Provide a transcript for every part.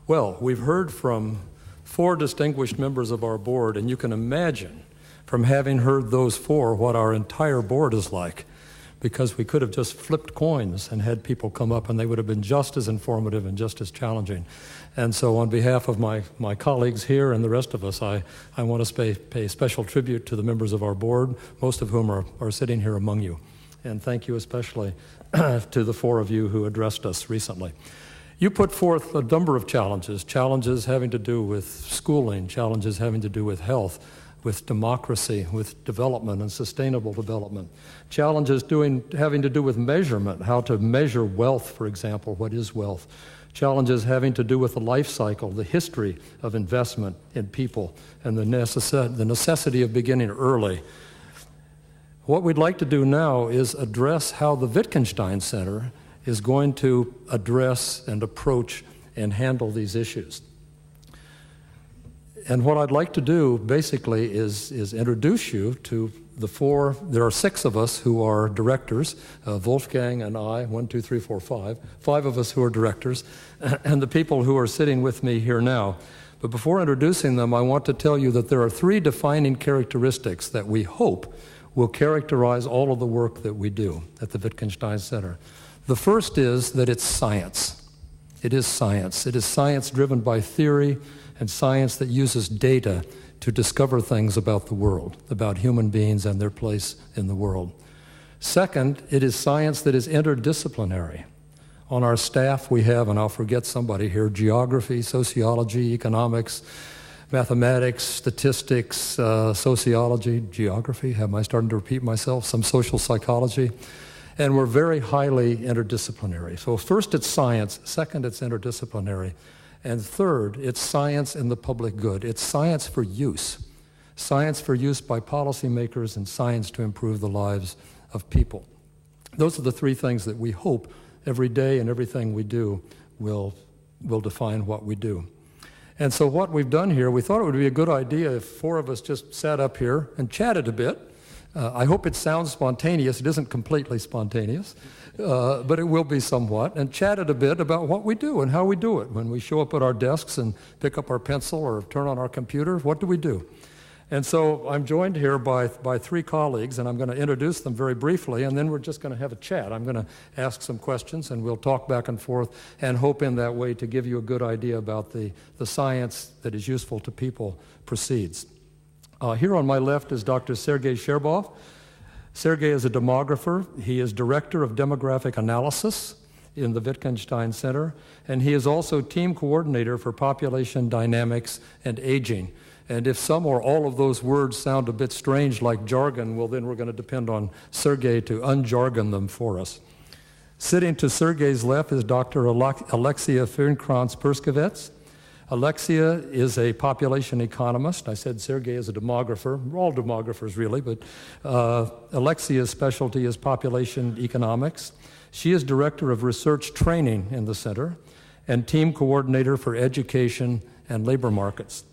Well, we've heard from 4 distinguished members of our board, and you can imagine from having heard those 4 what our entire board is like, because we could have just flipped coins and had people come up and they would have been just as informative and just as challenging. And so on behalf of my colleagues here and the rest of us, I want to pay special tribute to the members of our board, most of whom are sitting here among you. And thank you especially to the 4 of you who addressed us recently. You put forth a number of challenges having to do with schooling, challenges having to do with health, with democracy, with development and sustainable development. Challenges having to do with measurement, how to measure wealth, for example, what is wealth. Challenges having to do with the life cycle, the history of investment in people, and the necessity of beginning early. What we'd like to do now is address how the Wittgenstein Center is going to address and approach and handle these issues. And what I'd like to do, basically, is introduce you to the 4. There are 6 of us who are directors, Wolfgang and I, 1, 2, 3, 4, 5. 5 of us who are directors, and the people who are sitting with me here now. But before introducing them, I want to tell you that there are 3 defining characteristics that we hope will characterize all of the work that we do at the Wittgenstein Center. The first is that it's science. It is science. It is science driven by theory, and science that uses data to discover things about the world, about human beings and their place in the world. Second, it is science that is interdisciplinary. On our staff we have, and I'll forget somebody here, geography, sociology, economics, mathematics, statistics, sociology, geography, am I starting to repeat myself? Some social psychology. And we're very highly interdisciplinary. So first it's science, second it's interdisciplinary. And third, it's science in the public good. It's science for use by policymakers and science to improve the lives of people. Those are the 3 things that we hope every day and everything we do will define what we do. And so what we've done here, we thought it would be a good idea if 4 of us just sat up here and chatted a bit. I hope it sounds spontaneous. It isn't completely spontaneous, but it will be somewhat, and chatted a bit about what we do and how we do it. When we show up at our desks and pick up our pencil or turn on our computer, what do we do? And so I'm joined here by 3 colleagues, and I'm going to introduce them very briefly, and then we're just going to have a chat. I'm going to ask some questions, and we'll talk back and forth and hope in that way to give you a good idea about the science that is useful to people proceeds. Here on my left is Dr. Sergei Sherbov. Sergei is a demographer. He is director of demographic analysis in the Wittgenstein Center, and he is also team coordinator for population dynamics and aging. And if some or all of those words sound a bit strange like jargon, well, then we're going to depend on Sergei to unjargon them for us. Sitting to Sergei's left is Dr. Alexia Fernkrantz-Perskovets. Alexia is a population economist. I said Sergei is a demographer. We're all demographers, really, but Alexia's specialty is population economics. She is director of research training in the center and team coordinator for education and labor markets.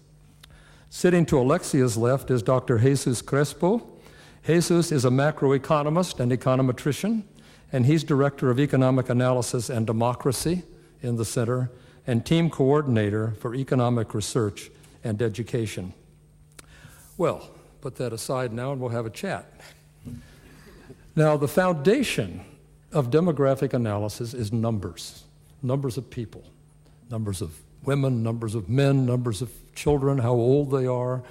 Sitting to Alexia's left is Dr. Jesus Crespo. Jesus is a macroeconomist and econometrician, and he's director of economic analysis and democracy in the center, and team coordinator for economic research and education. Well, put that aside now and we'll have a chat. Now, the foundation of demographic analysis is numbers of people, numbers of women, numbers of men, numbers of children, how old they are,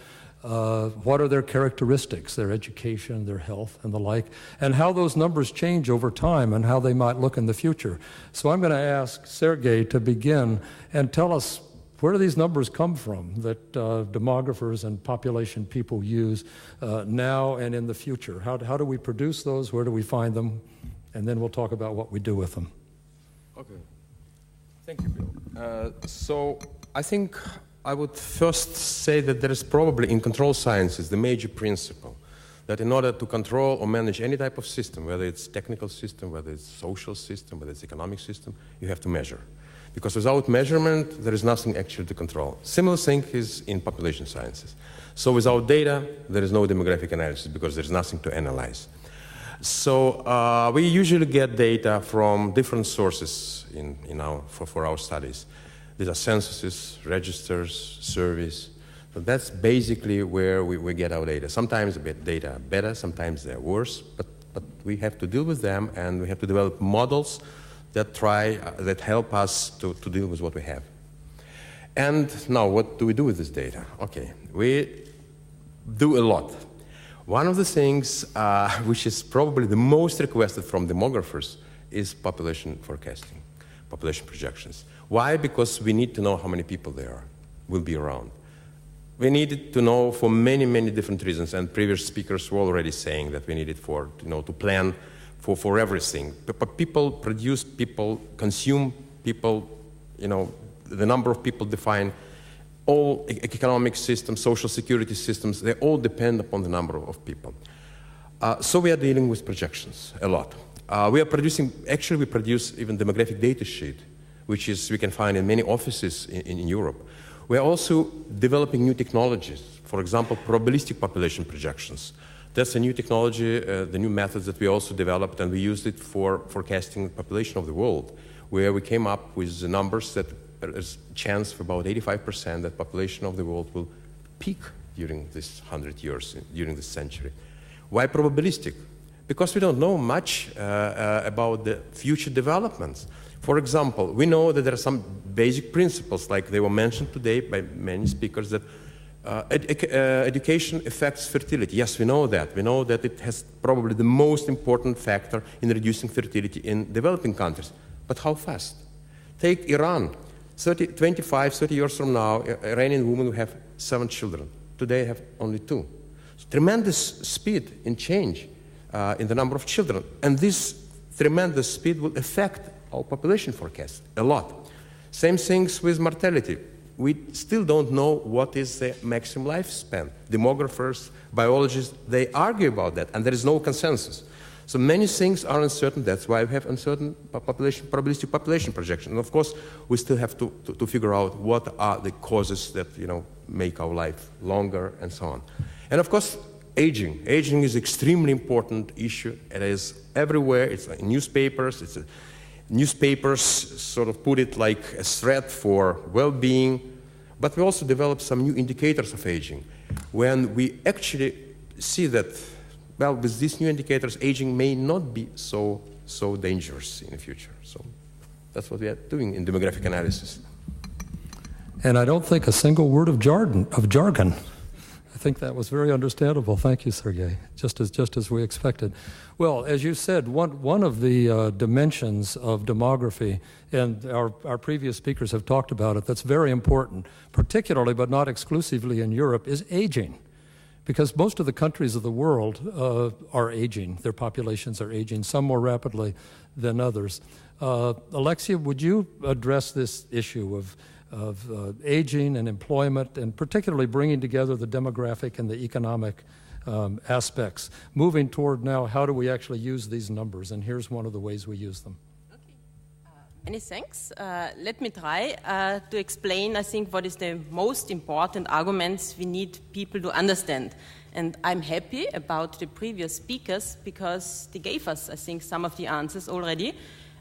what are their characteristics, their education, their health, and the like, and how those numbers change over time and how they might look in the future. So I'm going to ask Sergei to begin and tell us, where do these numbers come from that demographers and population people use now and in the future? How do we produce those? Where do we find them? And then we'll talk about what we do with them. Okay. Thank you, Bill. So I think I would first say that there is probably in control sciences the major principle that in order to control or manage any type of system, whether it's technical system, whether it's social system, whether it's economic system, you have to measure. Because without measurement, there is nothing actually to control. Similar thing is in population sciences. So without data, there is no demographic analysis because there's nothing to analyze. So we usually get data from different sources for our studies. These are censuses, registers, surveys. So that's basically where we get our data. Sometimes the data are better, sometimes they're worse, but we have to deal with them, and we have to develop models that that help us to deal with what we have. And now, what do we do with this data? Okay, we do a lot. One of the things which is probably the most requested from demographers is population forecasting, population projections. Why? Because we need to know how many people there will be around. We need it to know for many, many different reasons, and previous speakers were already saying that we need it for, to plan for everything. But people produce, people consume, people, the number of people define all economic systems, social security systems, they all depend upon the number of people. So we are dealing with projections a lot. We produce even demographic data sheet, which we can find in many offices in Europe. We are also developing new technologies, for example, probabilistic population projections. That's a new technology, the new methods that we also developed, and we used it for forecasting the population of the world, where we came up with the numbers that there's a chance for about 85% that population of the world will peak during this 100 years, during this century. Why probabilistic? Because we don't know much about the future developments. For example, we know that there are some basic principles, like they were mentioned today by many speakers, that education affects fertility. Yes, we know that. We know that it has probably the most important factor in reducing fertility in developing countries. But how fast? Take Iran. 25, 30 years from now, Iranian women will have 7 children. Today, they have only 2. So tremendous speed in change in the number of children. And this tremendous speed will affect our population forecast a lot. Same things with mortality. We still don't know what is the maximum lifespan. Demographers, biologists, they argue about that, and there is no consensus. So many things are uncertain. That's why we have uncertain probabilistic population projection. And of course, we still have to figure out what are the causes that make our life longer and so on. And of course, aging. Aging is an extremely important issue. It is everywhere. It's in newspapers. Newspapers sort of put it like a threat for well-being, but we also developed some new indicators of aging. When we actually see that, well, with these new indicators, aging may not be so dangerous in the future. So that's what we are doing in demographic analysis. And I don't think a single word of jargon. I think that was very understandable. Thank you, Sergey. Just as we expected. Well, as you said, one of the dimensions of demography, and our previous speakers have talked about it, that's very important, particularly but not exclusively in Europe, is aging. Because most of the countries of the world are aging. Their populations are aging, some more rapidly than others. Alexia, would you address this issue of aging and employment, and particularly bringing together the demographic and the economic aspects, moving toward now how do we actually use these numbers, and here's one of the ways we use them. Okay. Many thanks. Let me try to explain, I think, what is the most important arguments we need people to understand. And I'm happy about the previous speakers because they gave us, I think, some of the answers already.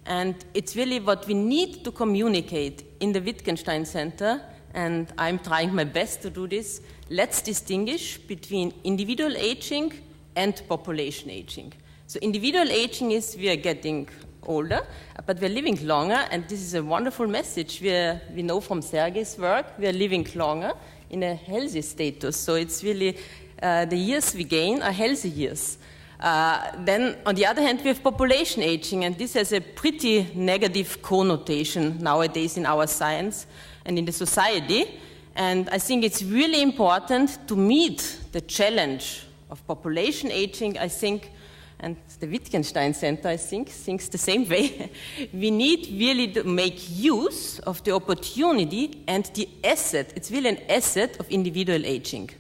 And it's really what we need to communicate in the Wittgenstein Center, and I'm trying my best to do this. Let's distinguish between individual aging and population aging. So individual aging is we are getting older, but we're living longer, and this is a wonderful message. We know from Sergey's work, we are living longer in a healthy status. So it's really the years we gain are healthy years. Then, on the other hand, we have population aging, and this has a pretty negative connotation nowadays in our science and in the society. And I think it's really important to meet the challenge of population aging, I think, and the Wittgenstein Center, I think, thinks the same way. We need really to make use of the opportunity and the asset. It's really an asset of individual aging.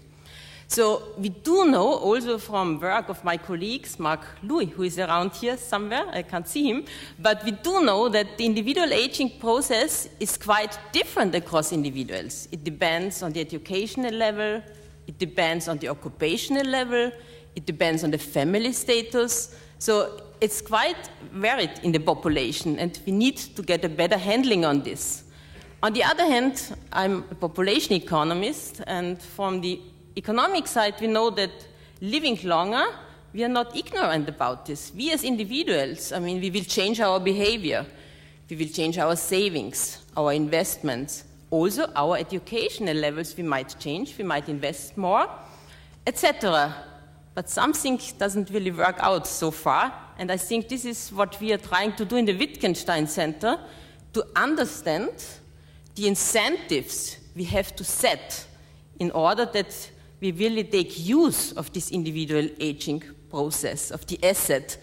So we do know, also from work of my colleagues, Mark Louis, who is around here somewhere, I can't see him, but we do know that the individual aging process is quite different across individuals. It depends on the educational level, it depends on the occupational level, it depends on the family status. So it's quite varied in the population, and we need to get a better handling on this. On the other hand, I'm a population economist, and from the economic side, we know that living longer, we are not ignorant about this. We as individuals, I mean, we will change our behavior. We will change our savings, our investments. Also, our educational levels we might change. We might invest more, etc. But something doesn't really work out so far. And I think this is what we are trying to do in the Wittgenstein Center, to understand the incentives we have to set in order that we really take use of this individual aging process, of the asset,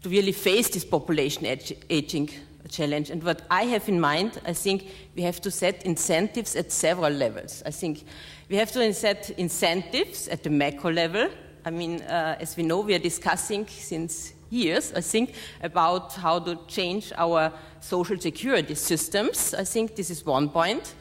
to really face this population aging challenge. And what I have in mind, I think we have to set incentives at several levels. I think we have to set incentives at the macro level. I mean, as we know, we are discussing since years, I think, about how to change our social security systems. I think this is one point.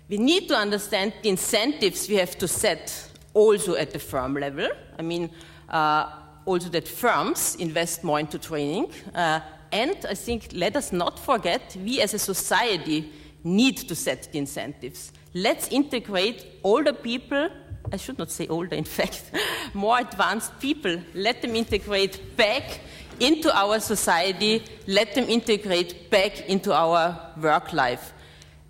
We need to understand the incentives we have to set also at the firm level. I mean, also that firms invest more into training. And I think, let us not forget, we as a society need to set the incentives. Let's integrate older people, I should not say older, in fact, more advanced people. Let them integrate back into our society. Let them integrate back into our work life.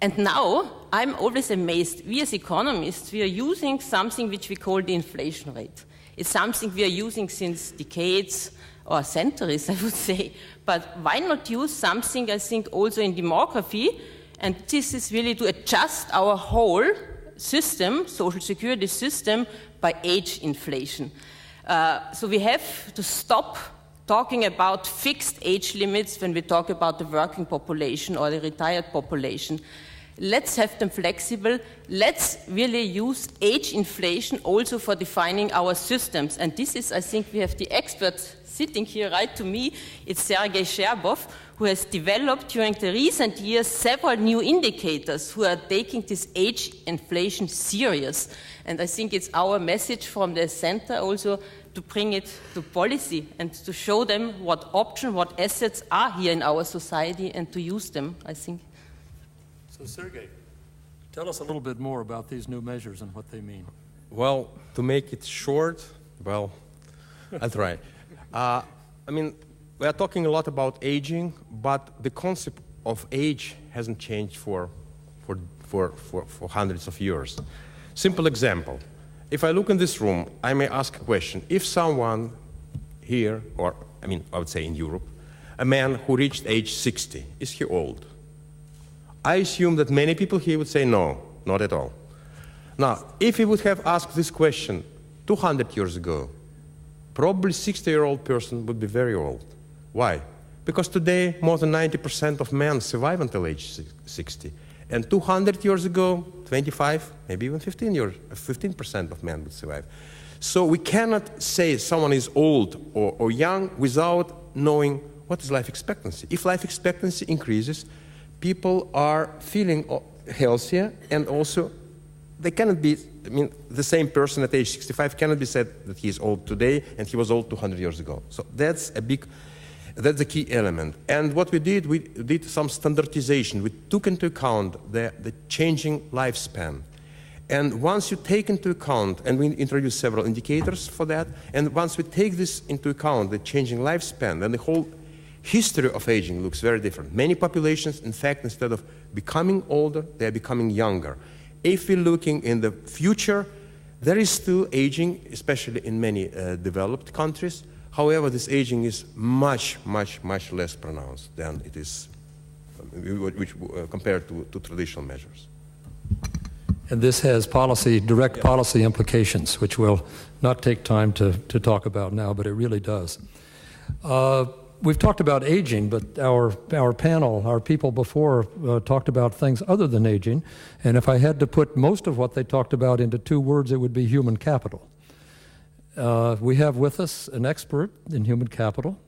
And now, I'm always amazed. We as economists, we are using something which we call the inflation rate. It's something we are using since decades or centuries, I would say. But why not use something, I think, also in demography? And this is really to adjust our whole system, social security system, by age inflation. So we have to stop talking about fixed age limits when we talk about the working population or the retired population. Let's have them flexible. Let's really use age inflation also for defining our systems. And this is, I think, we have the experts sitting here right to me. It's Sergei Sherbov, who has developed during the recent years several new indicators who are taking this age inflation serious. And I think it's our message from the center also to bring it to policy and to show them what options, what assets are here in our society and to use them, I think. So, Sergei, tell us a little bit more about these new measures and what they mean. Well, to make it short, well, I'll try. I mean, we are talking a lot about aging, but the concept of age hasn't changed for hundreds of years. Simple example. If I look in this room, I may ask a question. If someone here, or I mean, I would say in Europe, a man who reached age 60, is he old? I assume that many people here would say no, not at all. Now, if we would have asked this question 200 years ago, probably 60-year-old person would be very old. Why? Because today, more than 90% of men survive until age 60. And 200 years ago, 25, maybe even 15% of men would survive. So we cannot say someone is old or young without knowing what is life expectancy. If life expectancy increases, people are feeling healthier, and also they cannot be, I mean, the same person at age 65 cannot be said that he is old today and he was old 200 years ago. So that's a key element. And what we did some standardization. We took into account the changing lifespan. And once you take into account, and we introduced several indicators for that, and once we take this into account, the changing lifespan, then the whole history of aging looks very different. Many populations, in fact, instead of becoming older, they are becoming younger. If we're looking in the future, there is still aging, especially in many developed countries. However, this aging is much, much, much less pronounced than it is compared to traditional measures. And this has direct policy implications, which we'll not take time to talk about now, but it really does. We've talked about aging, but our panel, our people before, talked about things other than aging. And if I had to put most of what they talked about into two words, it would be human capital. We have with us an expert in human capital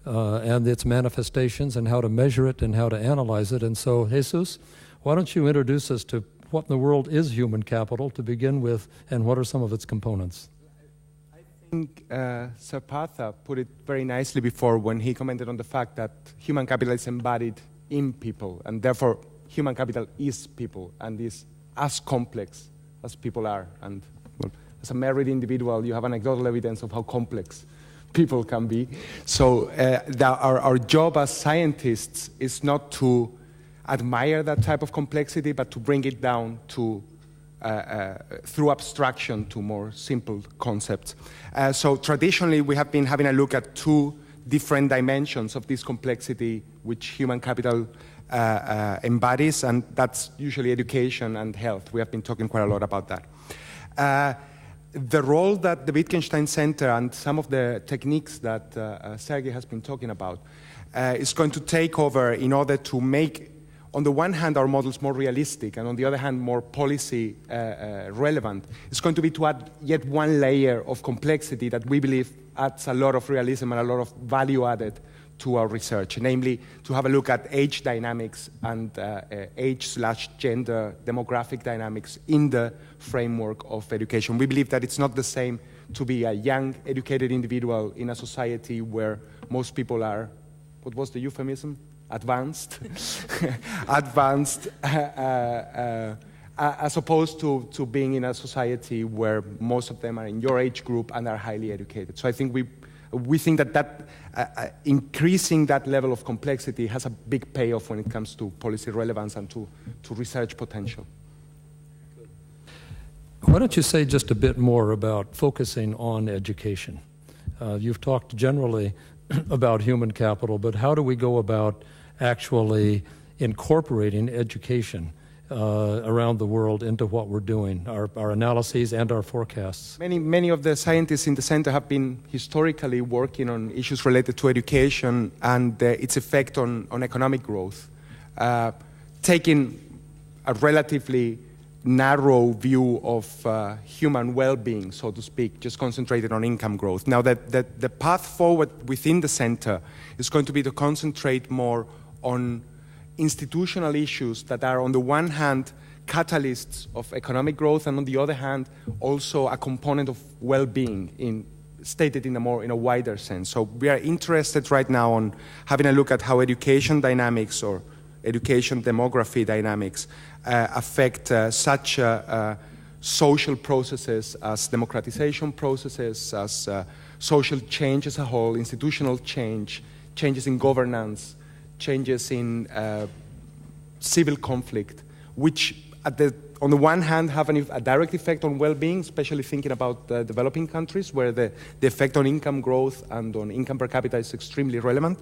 and its manifestations and how to measure it and how to analyze it. And so, Jesus, why don't you introduce us to what in the world is human capital to begin with, and what are some of its components? I think Zapata put it very nicely before when he commented on the fact that human capital is embodied in people, and therefore human capital is people and is as complex as people are. And well, as a married individual, you have anecdotal evidence of how complex people can be. So our job as scientists is not to admire that type of complexity, but to bring it down to through abstraction to more simple concepts. So traditionally, we have been having a look at two different dimensions of this complexity which human capital embodies, and that's usually education and health. We have been talking quite a lot about that. The role that the Wittgenstein Center and some of the techniques that Sergei has been talking about is going to take over in order to make, on the one hand, our models more realistic, and on the other hand, more policy relevant. It's going to be to add yet one layer of complexity that we believe adds a lot of realism and a lot of value added to our research, namely to have a look at age dynamics and age/gender demographic dynamics in the framework of education. We believe that it's not the same to be a young, educated individual in a society where most people are, what was the euphemism? Advanced, advanced, as opposed to being in a society where most of them are in your age group and are highly educated. So I think we think that increasing that level of complexity has a big payoff when it comes to policy relevance and to research potential. Why don't you say just a bit more about focusing on education? You've talked generally about human capital, but how do we go about actually incorporating education around the world into what we're doing, our analyses and our forecasts? Many of the scientists in the center have been historically working on issues related to education and its effect on economic growth, taking a relatively narrow view of human well-being, so to speak, just concentrated on income growth. Now, the path forward within the center is going to be to concentrate more on institutional issues that are, on the one hand, catalysts of economic growth, and on the other hand, also a component of well-being, stated in a wider sense. So we are interested right now on having a look at how education dynamics or education demography dynamics affect such social processes as democratization processes, as social change as a whole, institutional change, changes in governance, changes in civil conflict, which on the one hand have a direct effect on well-being, especially thinking about developing countries where the effect on income growth and on income per capita is extremely relevant.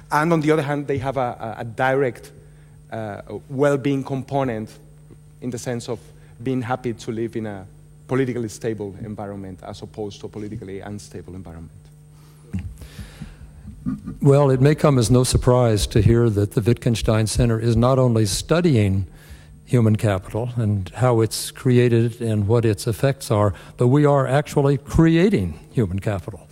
And on the other hand, they have a direct well-being component in the sense of being happy to live in a politically stable environment as opposed to a politically unstable environment. Well, it may come as no surprise to hear that the Wittgenstein Center is not only studying human capital and how it's created and what its effects are, but we are actually creating human capital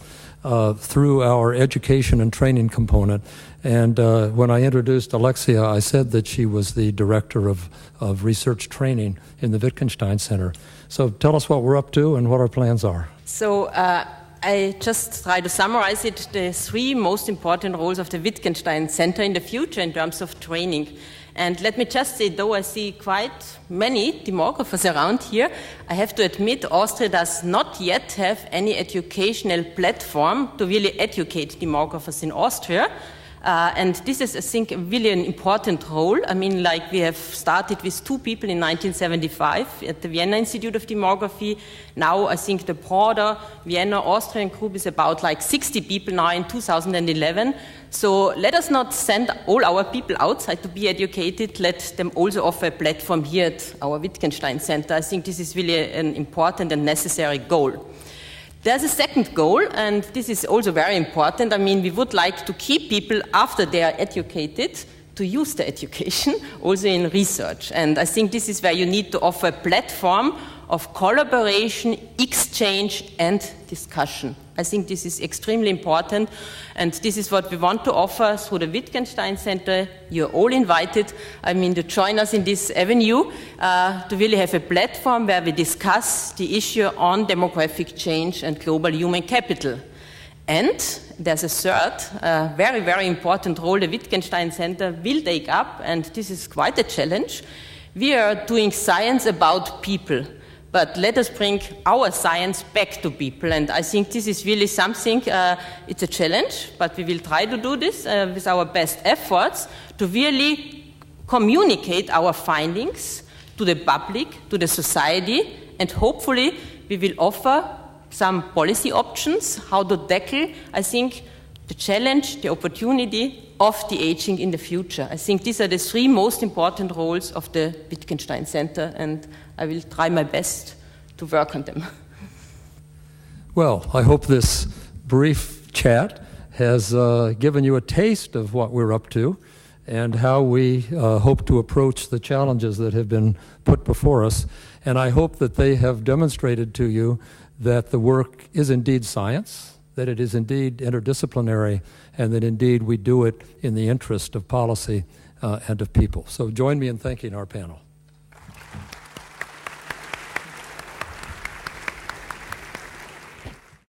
through our education and training component. And when I introduced Alexia, I said that she was the director of research training in the Wittgenstein Center. So tell us what we're up to and what our plans are. So I just try to summarize it, the three most important roles of the Wittgenstein Center in the future in terms of training. And let me just say, though I see quite many demographers around here, I have to admit Austria does not yet have any educational platform to really educate demographers in Austria. And this is, I think, really an important role. I mean, like we have started with 2 people in 1975 at the Vienna Institute of Demography. Now I think the broader Vienna Austrian group is about like 60 people now in 2011. So let us not send all our people outside to be educated. Let them also offer a platform here at our Wittgenstein Center. I think this is really an important and necessary goal. There's a second goal, and this is also very important. I mean, we would like to keep people after they are educated to use the education also in research. And I think this is where you need to offer a platform of collaboration, exchange, and discussion. I think this is extremely important, and this is what we want to offer through the Wittgenstein Center. You're all invited, I mean, to join us in this avenue, to really have a platform where we discuss the issue on demographic change and global human capital. And there's a third, very, very important role the Wittgenstein Center will take up, and this is quite a challenge. We are doing science about people, but let us bring our science back to people. And I think this is really something, it's a challenge, but we will try to do this with our best efforts to really communicate our findings to the public, to the society, and hopefully we will offer some policy options, how to tackle, I think, the challenge, the opportunity of the aging in the future. I think these are the three most important roles of the Wittgenstein Center, and I will try my best to work on them. Well, I hope this brief chat has given you a taste of what we're up to and how we hope to approach the challenges that have been put before us. And I hope that they have demonstrated to you that the work is indeed science, that it is indeed interdisciplinary, and that indeed we do it in the interest of policy and of people. So join me in thanking our panel.